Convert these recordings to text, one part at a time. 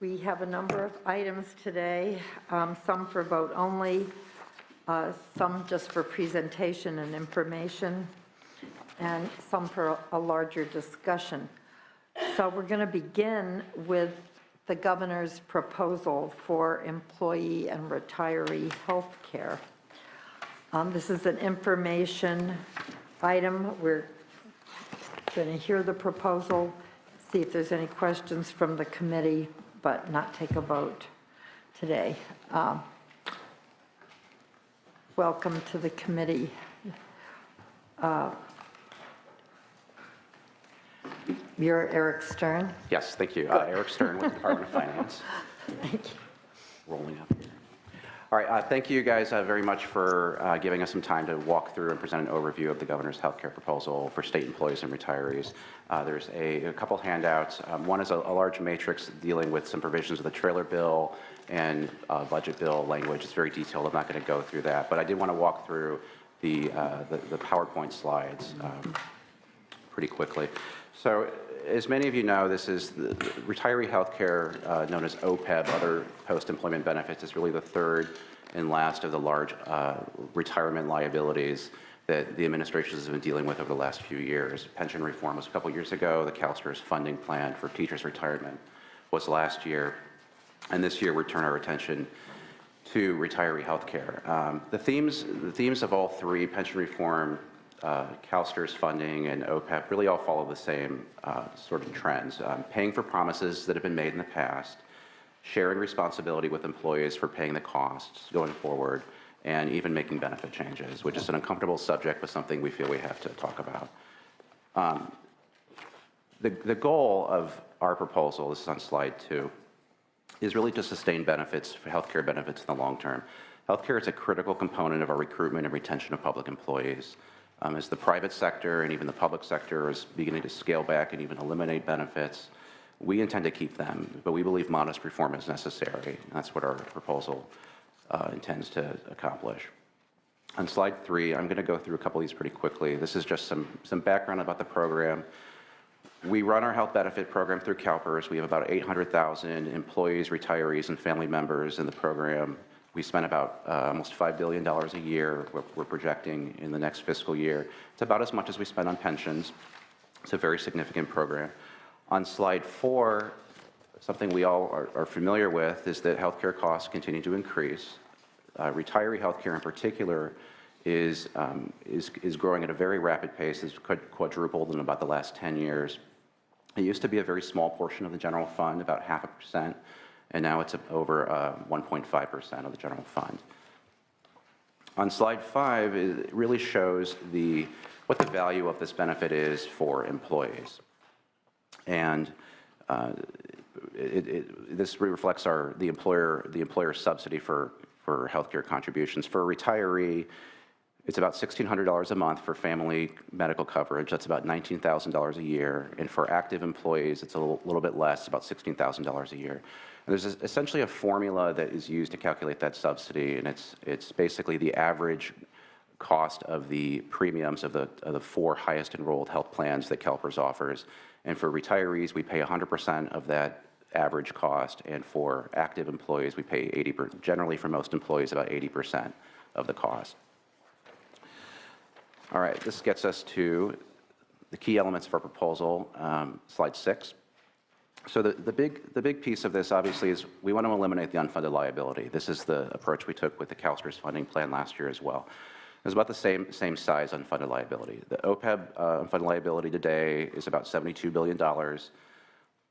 We have a number of items today, some for vote only, some just for presentation and information, and some for a larger discussion. So we're going to begin with the governor's proposal for employee and retiree health care. This is an information item. We're going to hear the proposal, see if there's any questions from the committee, but not take a vote today. Welcome to the committee. You're Eric Stern? Yes, thank you. Eric Stern with the Department of Finance. Thank you. Rolling up here. All right, thank you guys very much for giving us some time to walk through and present an overview of the governor's healthcare proposal for state employees and retirees. There's a couple handouts. One is a large matrix dealing with some provisions of the trailer bill and budget bill language. It's very detailed. I'm not going to go through that, but I did want to walk through the PowerPoint slides pretty quickly. So, as many of you know, this is the retiree health care, known as OPEB, other post-employment benefits, is really the third and last of the large retirement liabilities that the administration has been dealing with over the last few years. Pension reform was a couple years ago. The CalSTRS funding plan for teachers' retirement was last year. And this year, we turn our attention to retiree health care. The themes of all three, pension reform, CalSTRS funding, and OPEB, really all follow the same sort of trends. Paying for promises that have been made in the past, sharing responsibility with employees for paying the costs going forward, and even making benefit changes, which is an uncomfortable subject, but something we feel we have to talk about. The goal of our proposal, this is on slide 2, is really to sustain benefits, for healthcare benefits in the long term. Healthcare is a critical component of our recruitment and retention of public employees. As the private sector and even the public sector is beginning to scale back and even eliminate benefits, we intend to keep them, but we believe modest reform is necessary. And that's what our proposal intends to accomplish. On slide 3, I'm going to go through a couple of these pretty quickly. This is just some background about the program. We run our health benefit program through CalPERS. We have about 800,000 employees, retirees, and family members in the program. We spend about almost $5 billion a year, we're projecting in the next fiscal year. It's about as much as we spend on pensions. It's a very significant program. On slide 4, something we all are familiar with is that healthcare costs continue to increase. Retiree healthcare in particular is growing at a very rapid pace. It's quadrupled in about the last 10 years. It used to be a very small portion of the general fund, about 0.5%. And now it's over 1.5% of the general fund. On slide 5, it really shows what the value of this benefit is for employees. And this reflects the employer subsidy for healthcare contributions. For a retiree, it's about $1,600 a month for family medical coverage. That's about $19,000 a year. And for active employees, it's a little bit less, about $16,000 a year. And there's essentially a formula that is used to calculate that subsidy, and it's basically the average cost of the premiums of the 4 highest enrolled health plans that CalPERS offers. And for retirees, we pay 100% of that average cost, and for active employees, we pay 80%. Generally, for most employees, about 80% of the cost. All right, this gets us to the key elements of our proposal, slide 6. So the big piece of this, obviously, is we want to eliminate the unfunded liability. This is the approach we took with the CalSTRS funding plan last year as well. It's about the same size unfunded liability. The OPEB unfunded liability today is about $72 billion.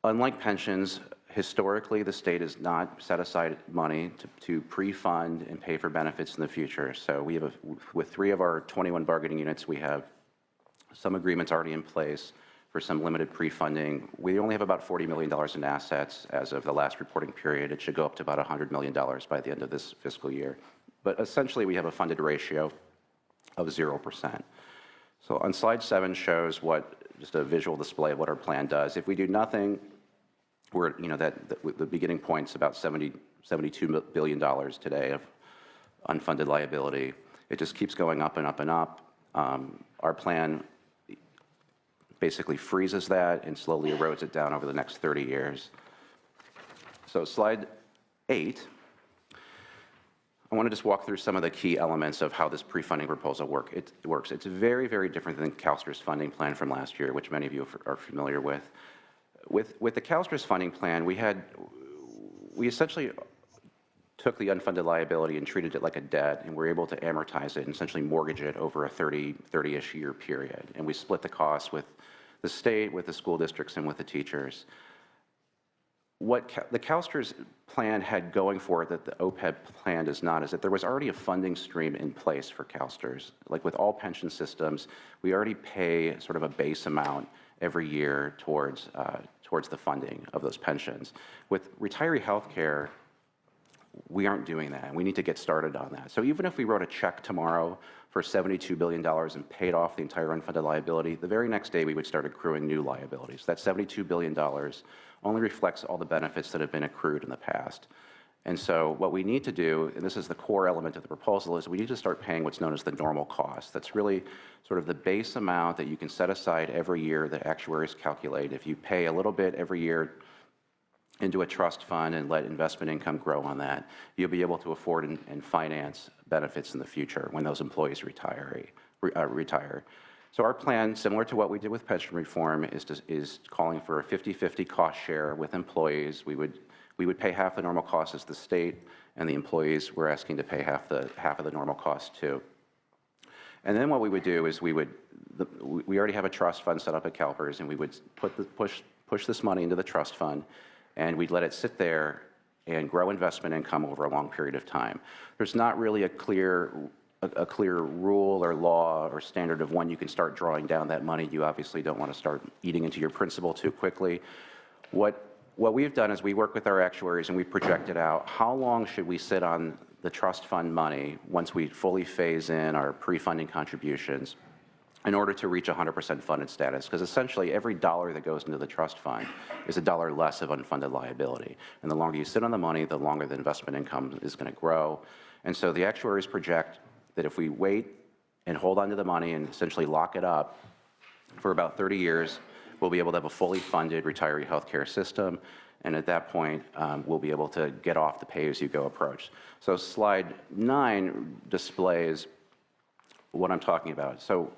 Unlike pensions, historically, the state has not set aside money to pre-fund and pay for benefits in the future. So we have, with 3 of our 21 bargaining units, we have some agreements already in place for some limited pre-funding. We only have about $40 million in assets as of the last reporting period. It should go up to about $100 million by the end of this fiscal year. But essentially, we have a funded ratio of 0%. So on slide 7 shows just a visual display of what our plan does. If we do nothing, the beginning point's about $72 billion today of unfunded liability. It just keeps going up and up and up. Our plan basically freezes that and slowly erodes it down over the next 30 years. So slide 8, I want to just walk through some of the key elements of how this pre-funding proposal works. It's very, very different than CalSTRS funding plan from last year, which many of you are familiar with. With the CalSTRS funding plan, we essentially took the unfunded liability and treated it like a debt, and we're able to amortize it and essentially mortgage it over a 30-ish year period. And we split the costs with the state, with the school districts, and with the teachers. What the CalSTRS plan had going for it that the OPEB plan does not is that there was already a funding stream in place for CalSTRS. Like with all pension systems, we already pay sort of a base amount every year towards the funding of those pensions. With retiree health care, we aren't doing that, and we need to get started on that. So even if we wrote a check tomorrow for $72 billion and paid off the entire unfunded liability, the very next day we would start accruing new liabilities. That $72 billion only reflects all the benefits that have been accrued in the past. And so what we need to do, and this is the core element of the proposal, is we need to start paying what's known as the normal cost. That's really sort of the base amount that you can set aside every year that actuaries calculate. If you pay a little bit every year into a trust fund and let investment income grow on that, you'll be able to afford and finance benefits in the future when those employees retire. So our plan, similar to what we did with pension reform, is calling for a 50-50 cost share with employees. We would pay half the normal cost as the state, and the employees we're asking to pay half of the normal cost too. And then what we would do is we already have a trust fund set up at CalPERS, and we would push this money into the trust fund, and we'd let it sit there and grow investment income over a long period of time. There's not really a clear rule or law or standard of when you can start drawing down that money. You obviously don't want to start eating into your principal too quickly. What we've done is we work with our actuaries and we projected out how long should we sit on the trust fund money once we fully phase in our pre-funding contributions in order to reach 100% funded status, because essentially every dollar that goes into the trust fund is a dollar less of unfunded liability. And the longer you sit on the money, the longer the investment income is going to grow. And so the actuaries project that if we wait and hold on to the money and essentially lock it up for about 30 years, we'll be able to have a fully funded retiree health care system. And at that point, we'll be able to get off the pay-as-you-go approach. So slide 9 displays what I'm talking about. So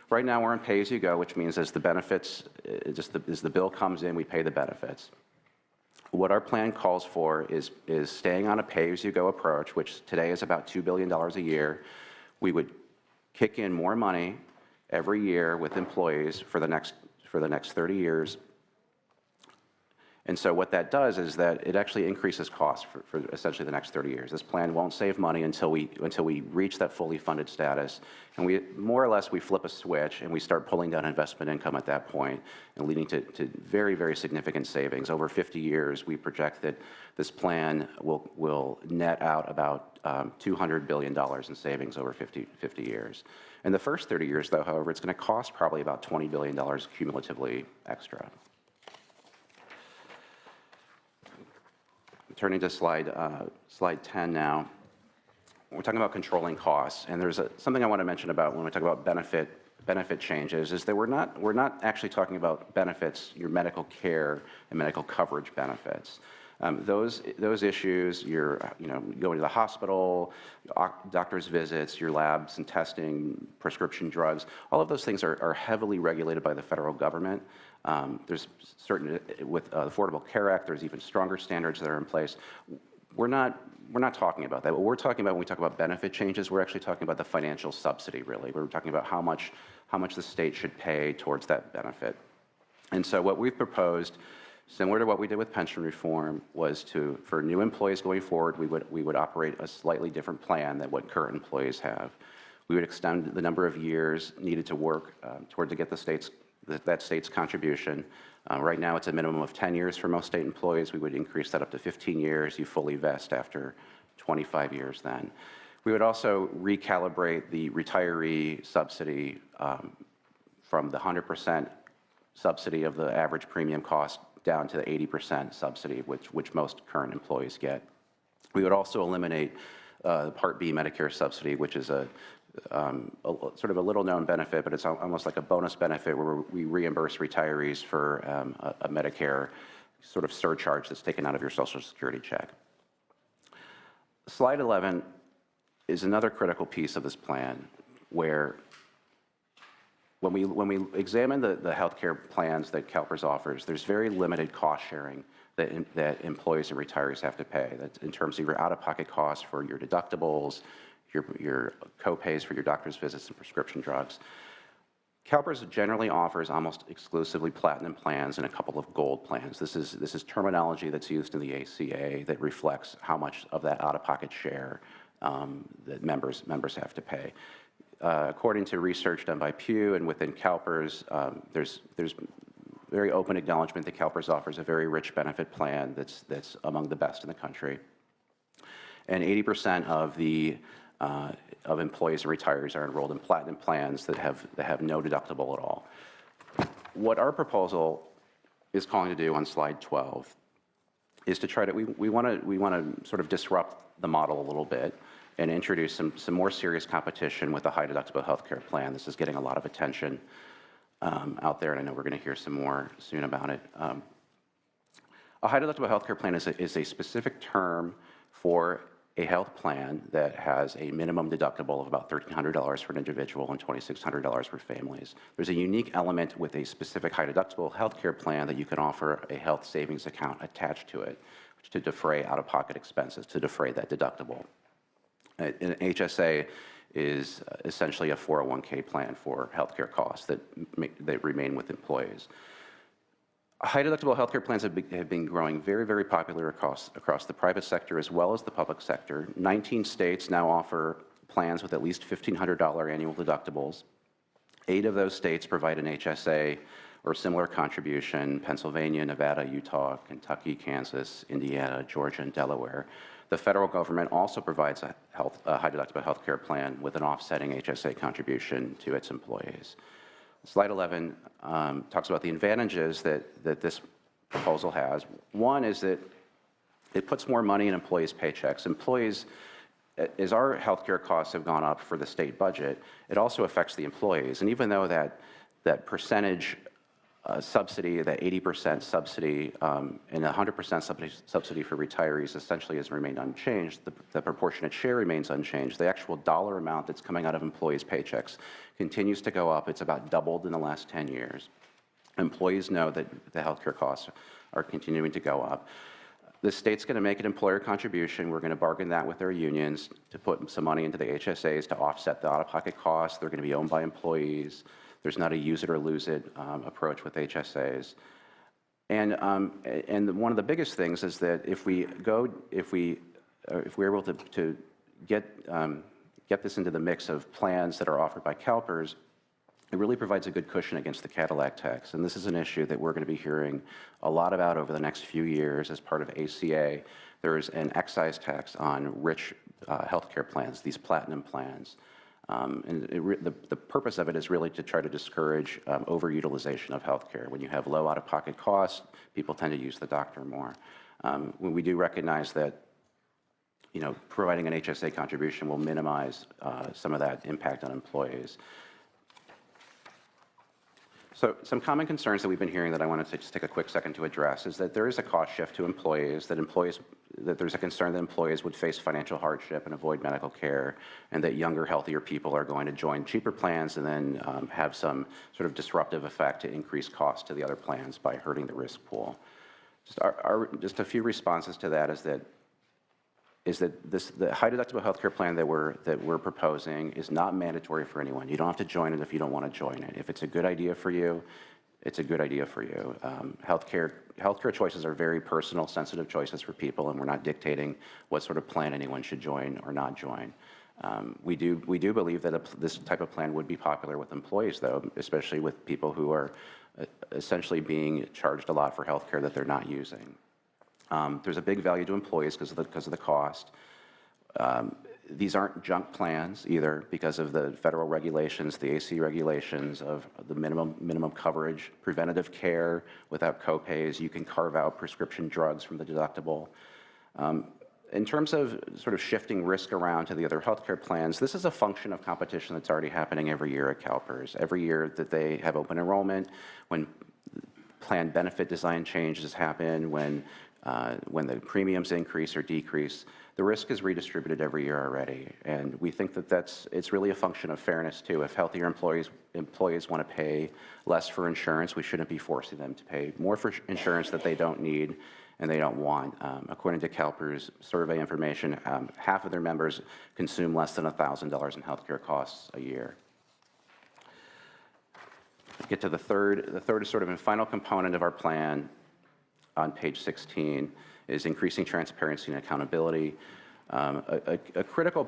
right now we're on pay-as-you-go, which means as the benefits, as the bill comes in, we pay the benefits. What our plan calls for is staying on a pay-as-you-go approach, which today is about $2 billion a year. We would kick in more money every year with employees for the next 30 years. And so what that does is that it actually increases costs for essentially the next 30 years. This plan won't save money until we reach that fully funded status. And we more or less, we flip a switch and we start pulling down investment income at that point and leading to very, very significant savings. Over 50 years, we project that this plan will net out about $200 billion in savings over 50 years. In the first 30 years, though, however, it's going to cost probably about $20 billion cumulatively extra. Turning to slide 10 now, we're talking about controlling costs, and there's something I want to mention about when we talk about benefit changes is that we're not actually talking about benefits, your medical care and medical coverage benefits. Those issues, going to the hospital, doctor's visits, your labs and testing, prescription drugs, all of those things are heavily regulated by the federal government. There's certain, with the Affordable Care Act, there's even stronger standards that are in place. We're not talking about that. What we're talking about when we talk about benefit changes, we're actually talking about the financial subsidy, really. We're talking about how much the state should pay towards that benefit. And so what we've proposed, similar to what we did with pension reform, was for new employees going forward, we would operate a slightly different plan than what current employees have. We would extend the number of years needed to work toward to get that state's contribution. Right now, it's a minimum of 10 years for most state employees. We would increase that up to 15 years. You fully vest after 25 years then. We would also recalibrate the retiree subsidy from the 100% subsidy of the average premium cost down to the 80% subsidy, which most current employees get. We would also eliminate Part B Medicare subsidy, which is a sort of a little-known benefit, but it's almost like a bonus benefit where we reimburse retirees for a Medicare sort of surcharge that's taken out of your Social Security check. Slide 11 is another critical piece of this plan where when we examine the healthcare plans that CalPERS offers, there's very limited cost sharing that employees and retirees have to pay. That's in terms of your out-of-pocket costs for your deductibles, your co-pays for your doctor's visits and prescription drugs. CalPERS generally offers almost exclusively platinum plans and a couple of gold plans. This is terminology that's used in the ACA that reflects how much of that out-of-pocket share that members have to pay. According to research done by Pew and within CalPERS, there's very open acknowledgement that CalPERS offers a very rich benefit plan that's among the best in the country. And 80% of employees and retirees are enrolled in platinum plans that have no deductible at all. What our proposal is calling to do on slide 12 is to try to, we want to sort of disrupt the model a little bit and introduce some more serious competition with a high deductible healthcare plan. This is getting a lot of attention out there, and I know we're going to hear some more soon about it. A high deductible healthcare plan is a specific term for a health plan that has a minimum deductible of about $1,300 for an individual and $2,600 for families. There's a unique element with a specific high deductible healthcare plan that you can offer a health savings account attached to it to defray out-of-pocket expenses, to defray that deductible. An HSA is essentially a 401k plan for healthcare costs that remain with employees. High deductible healthcare plans have been growing very, very popular across the private sector as well as the public sector. 19 states now offer plans with at least $1,500 annual deductibles. 8 of those states provide an HSA or similar contribution: Pennsylvania, Nevada, Utah, Kentucky, Kansas, Indiana, Georgia, and Delaware. The federal government also provides a high deductible healthcare plan with an offsetting HSA contribution to its employees. Slide 11 talks about the advantages that this proposal has. One is that it puts more money in employees' paychecks. Employees, as our healthcare costs have gone up for the state budget, it also affects the employees. And even though that percentage subsidy, that 80% subsidy and 100% subsidy for retirees essentially has remained unchanged, the proportionate share remains unchanged. The actual dollar amount that's coming out of employees' paychecks continues to go up. It's about doubled in the last 10 years. Employees know that the healthcare costs are continuing to go up. The state's going to make an employer contribution. We're going to bargain that with their unions to put some money into the HSAs to offset the out-of-pocket costs. They're going to be owned by employees. There's not a use it or lose it approach with HSAs. And one of the biggest things is that if we're able to get this into the mix of plans that are offered by CalPERS, it really provides a good cushion against the Cadillac tax. And this is an issue that we're going to be hearing a lot about over the next few years as part of ACA. There is an excise tax on rich healthcare plans, these platinum plans. And the purpose of it is really to try to discourage overutilization of healthcare. When you have low out-of-pocket costs, people tend to use the doctor more. When we do recognize that, providing an HSA contribution will minimize some of that impact on employees. So some common concerns that we've been hearing that I want to just take a quick second to address is that there is a cost shift to employees, that there's a concern that employees would face financial hardship and avoid medical care, and that younger, healthier people are going to join cheaper plans and then have some sort of disruptive effect to increase cost to the other plans by hurting the risk pool. Just a few responses to that is that the high deductible healthcare plan that we're proposing is not mandatory for anyone. You don't have to join it if you don't want to join it. If it's a good idea for you, it's a good idea for you. Healthcare choices are very personal, sensitive choices for people, and we're not dictating what sort of plan anyone should join or not join. We do believe that this type of plan would be popular with employees, though, especially with people who are essentially being charged a lot for healthcare that they're not using. There's a big value to employees because of the cost. These aren't junk plans either because of the federal regulations, the AC regulations of the minimum coverage, preventative care without copays. You can carve out prescription drugs from the deductible. In terms of sort of shifting risk around to the other healthcare plans, this is a function of competition that's already happening every year at CalPERS. Every year that they have open enrollment, when plan benefit design changes happen, when the premiums increase or decrease, the risk is redistributed every year already. And we think that it's really a function of fairness too. If healthier employees want to pay less for insurance, we shouldn't be forcing them to pay more for insurance that they don't need and they don't want. According to CalPERS survey information, half of their members consume less than $1,000 in healthcare costs a year. Get to the third sort of and final component of our plan on page 16 is increasing transparency and accountability. A critical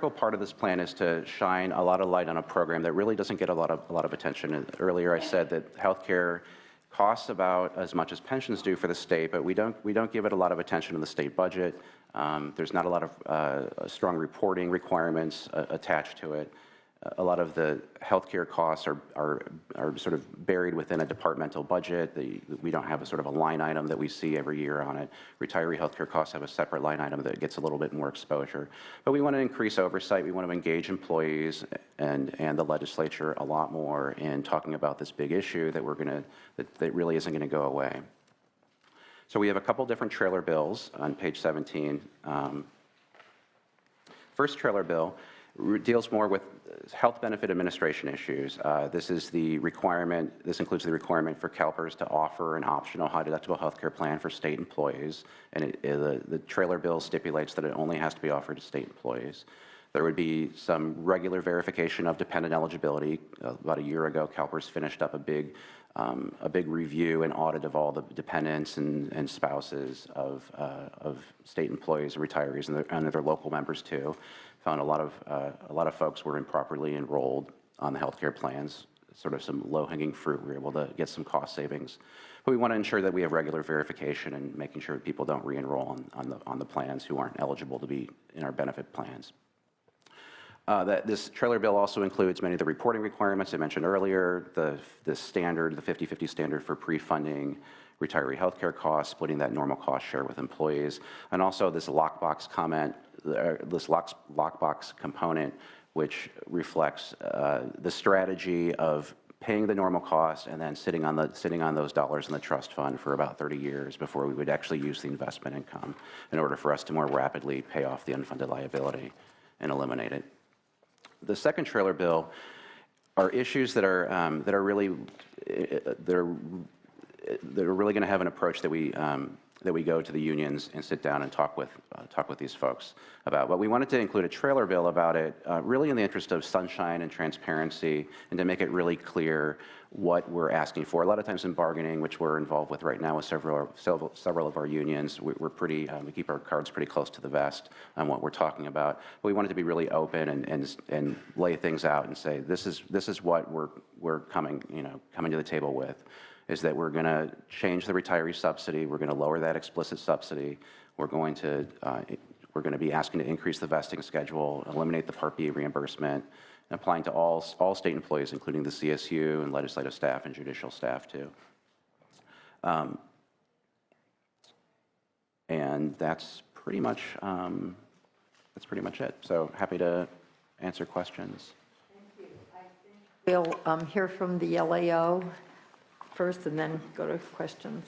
part of this plan is to shine a lot of light on a program that really doesn't get a lot of attention. And earlier I said that healthcare costs about as much as pensions do for the state, but we don't give it a lot of attention in the state budget. There's not a lot of strong reporting requirements attached to it. A lot of the healthcare costs are sort of buried within a departmental budget. We don't have a sort of a line item that we see every year on it. Retiree healthcare costs have a separate line item that gets a little bit more exposure. But we want to increase oversight. We want to engage employees and the legislature a lot more in talking about this big issue that really isn't going to go away. So we have a couple different trailer bills on page 17. First trailer bill deals more with health benefit administration issues. This includes the requirement for CalPERS to offer an optional high deductible health care plan for state employees, and the trailer bill stipulates that it only has to be offered to state employees. There would be some regular verification of dependent eligibility. About a year ago, CalPERS finished up a big review and audit of all the dependents and spouses of state employees and retirees and their local members too. Found a lot of folks were improperly enrolled on the healthcare plans, sort of some low-hanging fruit. We were able to get some cost savings. But we want to ensure that we have regular verification and making sure people don't re-enroll on the plans who aren't eligible to be in our benefit plans. This trailer bill also includes many of the reporting requirements I mentioned earlier, the 50/50 standard for pre-funding retiree healthcare costs, splitting that normal cost share with employees, and also this lockbox component, which reflects the strategy of paying the normal cost and then sitting on those dollars in the trust fund for about 30 years before we would actually use the investment income in order for us to more rapidly pay off the unfunded liability and eliminate it. The second trailer bill are issues that are really going to have an approach that we go to the unions and sit down and talk with these folks about. But we wanted to include a trailer bill about it, really in the interest of sunshine and transparency, and to make it really clear what we're asking for. A lot of times in bargaining, which we're involved with right now with several of our unions, we keep our cards pretty close to the vest on what we're talking about. But we wanted to be really open and lay things out and say this is what we're coming to the table with. Is that we're going to change the retiree subsidy. We're going to lower that explicit subsidy. We're going to be asking to increase the vesting schedule, eliminate the Part B reimbursement, and applying to all state employees, including the CSU and legislative staff and judicial staff too. And that's pretty much it. So happy to answer questions. Thank you. I think we'll hear from the LAO first and then go to questions.